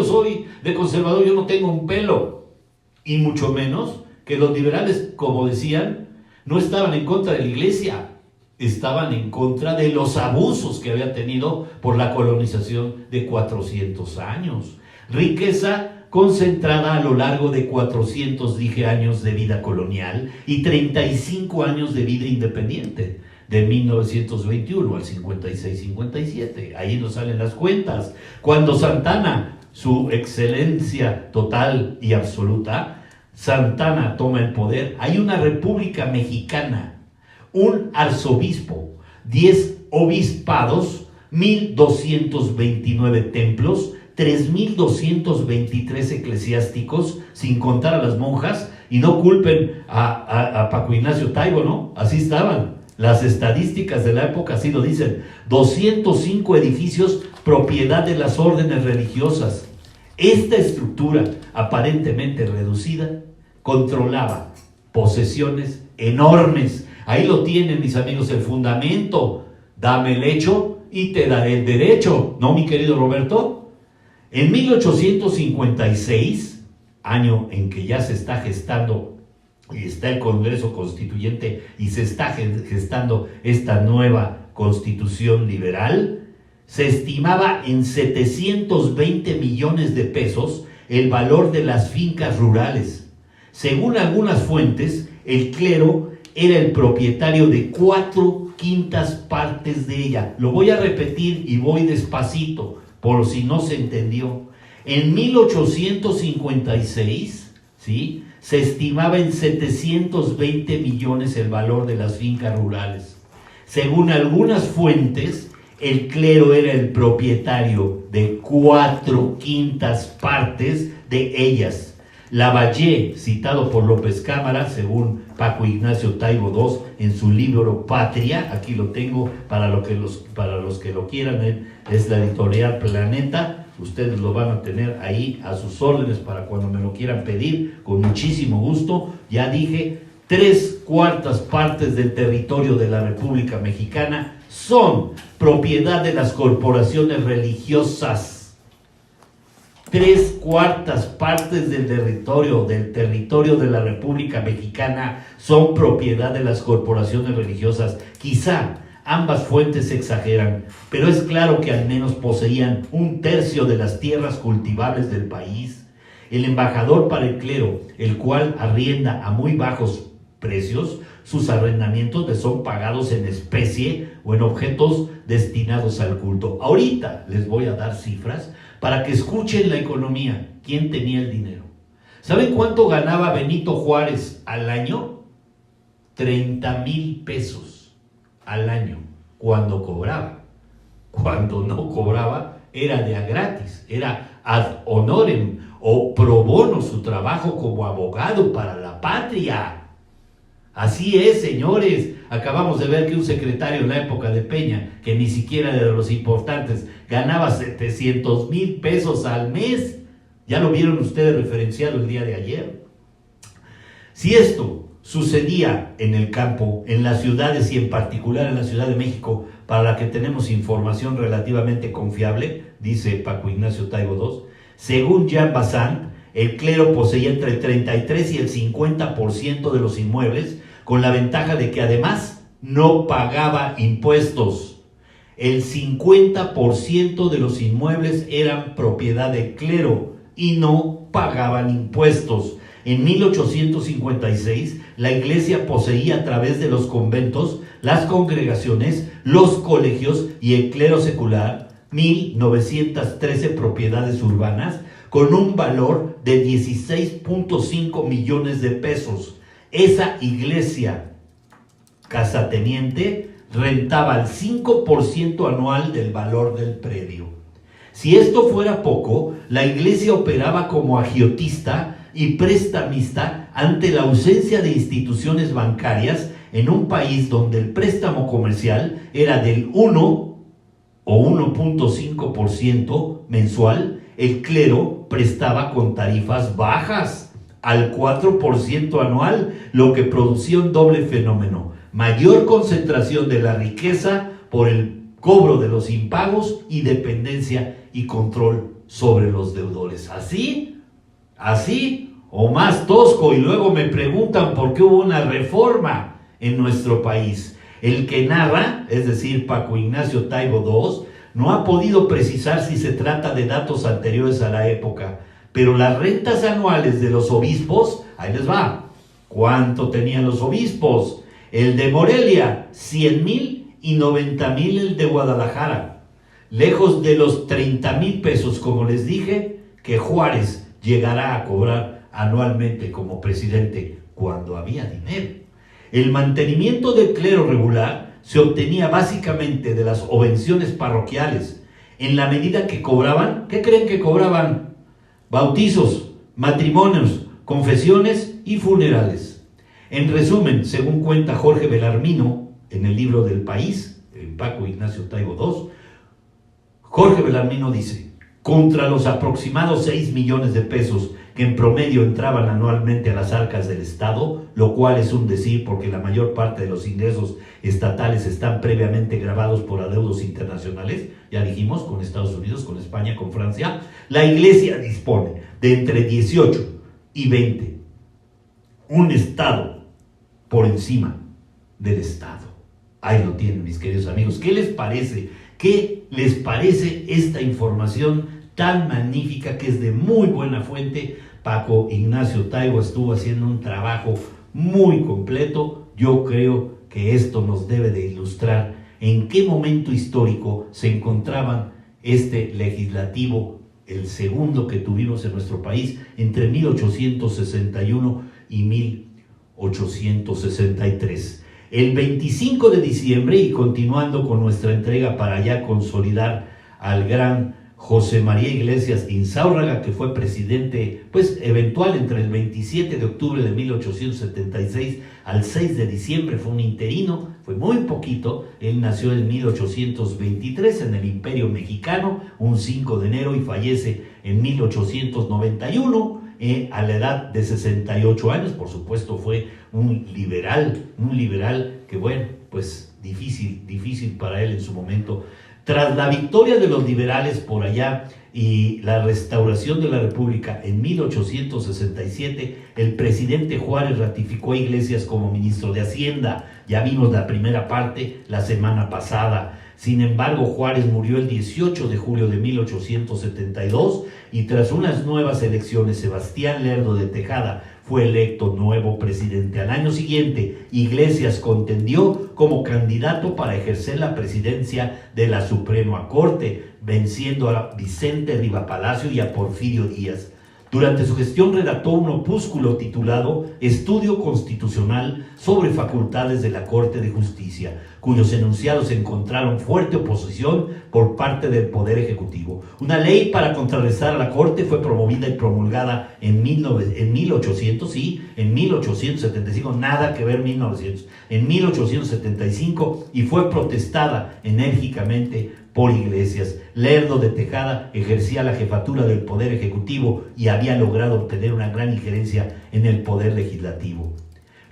soy de conservador, yo no tengo un pelo. Y mucho menos que los liberales, como decían, no estaban en contra de la iglesia, estaban en contra de los abusos que había tenido por la colonización de 400 años. Riqueza concentrada a lo largo de 400, dije, años de vida colonial y 35 años de vida independiente, de 1921 al 56-57. Ahí nos salen las cuentas. Cuando Santana, su excelencia total y absoluta, Santana toma el poder, hay una república mexicana, un arzobispo, 10 obispados, 1229 templos, 3223 eclesiásticos, sin contar a las monjas, y no culpen a Paco Ignacio Taibo, ¿no? Así estaban. Las estadísticas de la época así lo dicen. 205 edificios propiedad de las órdenes religiosas. Esta estructura, aparentemente reducida, controlaba posesiones enormes. Ahí lo tienen, mis amigos, el fundamento. Dame el hecho y te daré el derecho, ¿no, mi querido Roberto? En 1856, año en que ya se está gestando y está el Congreso Constituyente y se está gestando esta nueva Constitución liberal, se estimaba en 720 millones de pesos el valor de las fincas rurales. Según algunas fuentes, el clero era el propietario de 4/5 partes de ella. Lo voy a repetir y voy despacito, por si no se entendió. En 1856, ¿sí?, se estimaba en 720 millones el valor de las fincas rurales. Según algunas fuentes, el clero era el propietario de 4/5 partes de ellas. Lavallée, citado por López Cámara, según Paco Ignacio Taibo II, en su libro Patria, aquí lo tengo para los que lo quieran, es la editorial Planeta. Ustedes lo van a tener ahí a sus órdenes para cuando me lo quieran pedir, con muchísimo gusto. Ya dije, 3/4 partes del territorio de la República Mexicana son propiedad de las corporaciones religiosas. 3/4 partes del territorio de la República Mexicana son propiedad de las corporaciones religiosas. Quizá ambas fuentes exageran, pero es claro que al menos poseían 1/3 de las tierras cultivables del país. El embajador para el clero, el cual arrienda a muy bajos precios, sus arrendamientos le son pagados en especie o en objetos destinados al culto. Ahorita les voy a dar cifras para que escuchen la economía. ¿Quién tenía el dinero? ¿Saben cuánto ganaba Benito Juárez al año? 30,000 pesos al año, cuando cobraba. Cuando no cobraba, era de a gratis, era ad honorem o pro bono su trabajo como abogado para la patria. Así es, señores. Acabamos de ver que un secretario en la época de Peña, que ni siquiera era de los importantes, ganaba 700,000 pesos al mes. Ya lo vieron ustedes referenciado el día de ayer. Si esto sucedía en el campo, en las ciudades y en particular en la Ciudad de México, para la que tenemos información relativamente confiable, dice Paco Ignacio Taibo II, según Jean Bazin, el clero poseía entre el 33 y el 50% de los inmuebles, con la ventaja de que además no pagaba impuestos. El 50% de los inmuebles eran propiedad del clero y no pagaban impuestos. En 1856, la iglesia poseía a través de los conventos, las congregaciones, los colegios y el clero secular 1,913 propiedades urbanas con un valor de 16.5 millones de pesos. Esa iglesia casateniente rentaba el 5% anual del valor del predio. Si esto fuera poco, la iglesia operaba como agiotista y prestamista ante la ausencia de instituciones bancarias en un país donde el préstamo comercial era del 1 o 1.5% mensual. El clero prestaba con tarifas bajas, al 4% anual, lo que producía un doble fenómeno: mayor concentración de la riqueza por el cobro de los impagos y dependencia y control sobre los deudores. Así o más tosco. Y luego me preguntan por qué hubo una reforma en nuestro país. El que narra, es decir, Paco Ignacio Taibo II, no ha podido precisar si se trata de datos anteriores a la época, pero las rentas anuales de los obispos, ahí les va. ¿Cuánto tenían los obispos? El de Morelia, 100,000 y 90,000 el de Guadalajara. Lejos de los 30,000 pesos, como les dije, que Juárez llegará a cobrar anualmente como presidente cuando había dinero. El mantenimiento del clero regular se obtenía básicamente de las obenciones parroquiales, en la medida que cobraban, ¿qué creen que cobraban? Bautizos, matrimonios, confesiones y funerales. En resumen, según cuenta Jorge Belarmino en el libro del País, en Paco Ignacio Taibo II, Jorge Belarmino dice: contra los aproximados 6 millones de pesos que en promedio entraban anualmente a las arcas del Estado, lo cual es un decir porque la mayor parte de los ingresos estatales están previamente grabados por adeudos internacionales, ya dijimos, con Estados Unidos, con España, con Francia, la Iglesia dispone de entre 18 y 20, un Estado por encima del Estado. Ahí lo tienen, mis queridos amigos. ¿Qué les parece? ¿Qué les parece esta información tan magnífica, que es de muy buena fuente? Paco Ignacio Taibo estuvo haciendo un trabajo muy completo. Yo creo que esto nos debe de ilustrar en qué momento histórico se encontraban este legislativo, el segundo que tuvimos en nuestro país, entre 1861 y 1863. El 25 de diciembre, y continuando con nuestra entrega para ya consolidar al gran José María Iglesias Inzáurraga, que fue presidente eventual entre el 27 de octubre de 1876 al 6 de diciembre, fue un interino, fue muy poquito. Él nació en 1823 en el Imperio Mexicano, un 5 de enero, y fallece en 1891 a la edad de 68 años. Por supuesto fue un liberal que difícil para él en su momento. Tras la victoria de los liberales por allá y la restauración de la República en 1867, el presidente Juárez ratificó a Iglesias como ministro de Hacienda. Ya vimos la primera parte la semana pasada. Sin embargo, Juárez murió el 18 de julio de 1872 y tras unas nuevas elecciones, Sebastián Lerdo de Tejada fue electo nuevo presidente. Al año siguiente, Iglesias contendió como candidato para ejercer la presidencia de la Suprema Corte, venciendo a Vicente Riva Palacio y a Porfirio Díaz. Durante su gestión redactó un opúsculo titulado Estudio Constitucional sobre Facultades de la Corte de Justicia, cuyos enunciados encontraron fuerte oposición por parte del Poder Ejecutivo. Una ley para contrarrestar a la Corte fue promovida y promulgada en 1875, nada que ver 1900, en 1875, y fue protestada enérgicamente por Iglesias. Lerdo de Tejada ejercía la jefatura del Poder Ejecutivo y había logrado obtener una gran injerencia en el Poder Legislativo.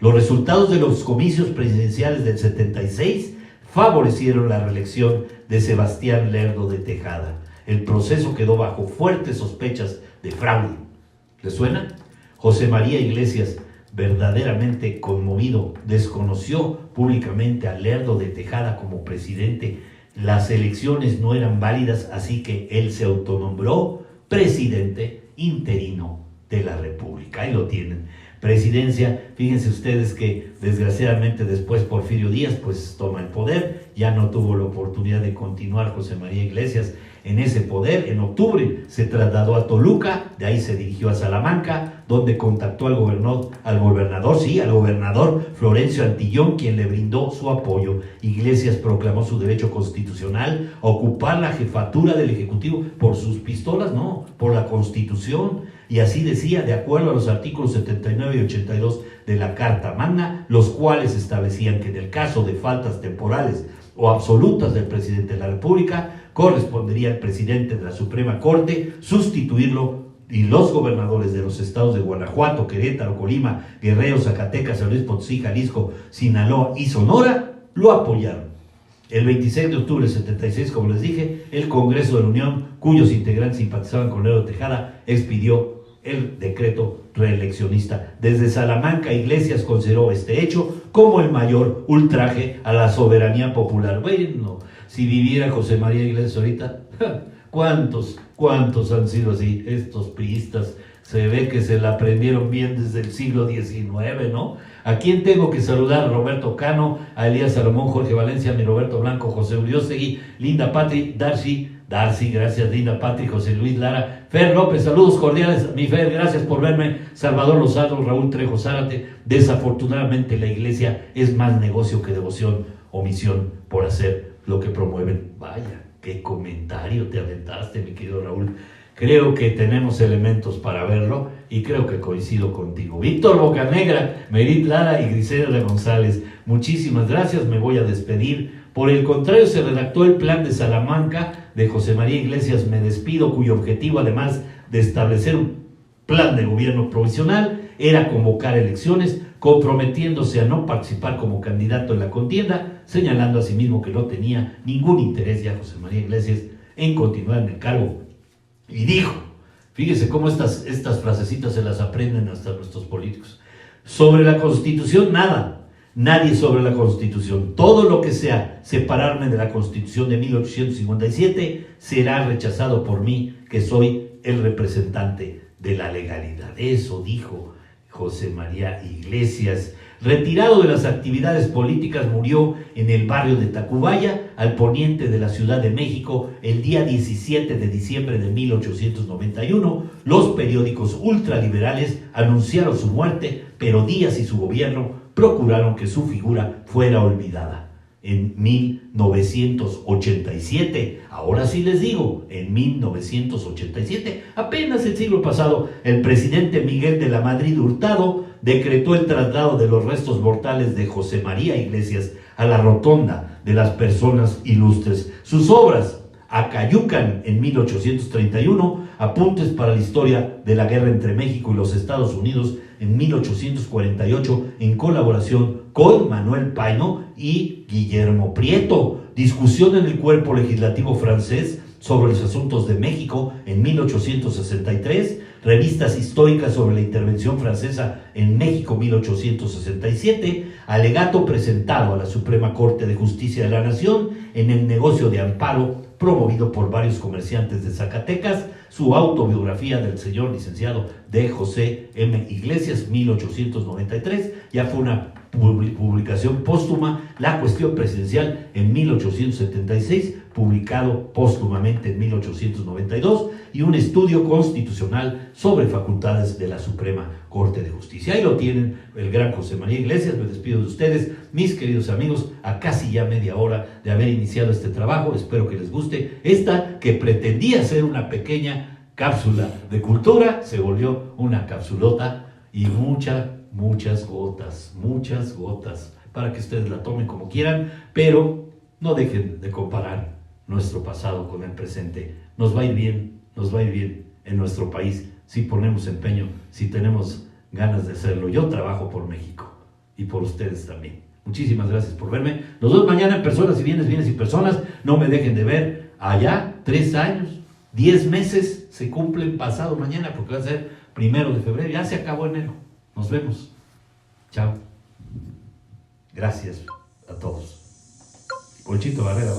Los resultados de los comicios presidenciales del 76 favorecieron la reelección de Sebastián Lerdo de Tejada. El proceso quedó bajo fuertes sospechas de fraude. ¿Les suena? José María Iglesias, verdaderamente conmovido, desconoció públicamente a Lerdo de Tejada como presidente. Las elecciones no eran válidas, así que él se autonombró presidente interino de la República. Ahí lo tienen. Presidencia, fíjense ustedes que desgraciadamente después Porfirio Díaz toma el poder. Ya no tuvo la oportunidad de continuar José María Iglesias en ese poder. En octubre se trasladó a Toluca, de ahí se dirigió a Salamanca, donde contactó al gobernador Florencio Antillón, quien le brindó su apoyo. Iglesias proclamó su derecho constitucional a ocupar la jefatura del Ejecutivo por sus pistolas, no, por la Constitución. Y así decía, de acuerdo a los artículos 79 y 82 de la Carta Magna, los cuales establecían que en el caso de faltas temporales o absolutas del presidente de la República, correspondería al presidente de la Suprema Corte sustituirlo, y los gobernadores de los estados de Guanajuato, Querétaro, Colima, Guerrero, Zacatecas, San Luis Potosí, Jalisco, Sinaloa y Sonora lo apoyaron. El 26 de octubre del 76, como les dije, el Congreso de la Unión, cuyos integrantes simpatizaban con Leonardo Tejada, expidió el decreto reeleccionista. Desde Salamanca, Iglesias consideró este hecho como el mayor ultraje a la soberanía popular. Bueno, si viviera José María Iglesias ahorita, ¿cuántos han sido así? Estos priistas, se ve que se la aprendieron bien desde el siglo XIX, ¿no? ¿A quién tengo que saludar? Roberto Cano, a Elías Salomón, Jorge Valencia, mi Roberto Blanco, José Uriostegui, Linda Patri, Darcy, gracias Linda Patri, José Luis Lara, Fer López, saludos cordiales, mi Fer, gracias por verme, Salvador Lozano, Raúl Trejo Zárate. Desafortunadamente la iglesia es más negocio que devoción o misión por hacer lo que promueven. Vaya, qué comentario te aventaste, mi querido Raúl. Creo que tenemos elementos para verlo y creo que coincido contigo. Víctor Bocanegra, Merit Lara y Griselda González, muchísimas gracias, me voy a despedir. Por el contrario, se redactó el plan de Salamanca de José María Iglesias Me Despido, cuyo objetivo, además de establecer un plan de gobierno provisional, era convocar elecciones, comprometiéndose a no participar como candidato en la contienda, señalando asimismo que no tenía ningún interés ya José María Iglesias en continuar en el cargo. Y dijo, fíjese cómo estas frasecitas se las aprenden hasta nuestros políticos: sobre la Constitución nada, nadie sobre la Constitución. Todo lo que sea separarme de la Constitución de 1857 será rechazado por mí, que soy el representante de la legalidad. Eso dijo José María Iglesias. Retirado de las actividades políticas, murió en el barrio de Tacubaya, al poniente de la Ciudad de México, el día 17 de diciembre de 1891. Los periódicos ultraliberales anunciaron su muerte, pero Díaz y su gobierno procuraron que su figura fuera olvidada. En 1987, ahora sí les digo, en 1987, apenas el siglo pasado, el presidente Miguel de la Madrid Hurtado decretó el traslado de los restos mortales de José María Iglesias a la rotonda de las personas ilustres. Sus obras: Acayucan en 1831, Apuntes para la historia de la guerra entre México y los Estados Unidos en 1848, en colaboración con Manuel Paino y Guillermo Prieto. Discusión en el cuerpo legislativo francés sobre los asuntos de México en 1863, revistas históricas sobre la intervención francesa en México 1867, alegato presentado a la Suprema Corte de Justicia de la Nación en el negocio de amparo promovido por varios comerciantes de Zacatecas, su autobiografía del señor licenciado de José M. Iglesias, 1893, ya fue una publicación póstuma, La Cuestión Presidencial en 1876, publicado póstumamente en 1892, y un estudio constitucional sobre facultades de la Suprema Corte de Justicia. Ahí lo tienen, el gran José María Iglesias. Me despido de ustedes, mis queridos amigos, a casi ya media hora de haber iniciado este trabajo. Espero que les guste. Esta, que pretendía ser una pequeña cápsula de cultura, se volvió una capsulota y muchas gotas, para que ustedes la tomen como quieran, pero no dejen de comparar nuestro pasado con el presente. Nos va a ir bien en nuestro país si ponemos empeño, si tenemos ganas de hacerlo. Yo trabajo por México y por ustedes también. Muchísimas gracias por verme. Nos vemos mañana en Personas y Bienes y Personas. No me dejen de ver allá. 3 años, 10 meses se cumplen pasado mañana, porque va a ser 1 de febrero. Ya se acabó enero. Nos vemos. Chao. Gracias a todos. Ponchito Barrera.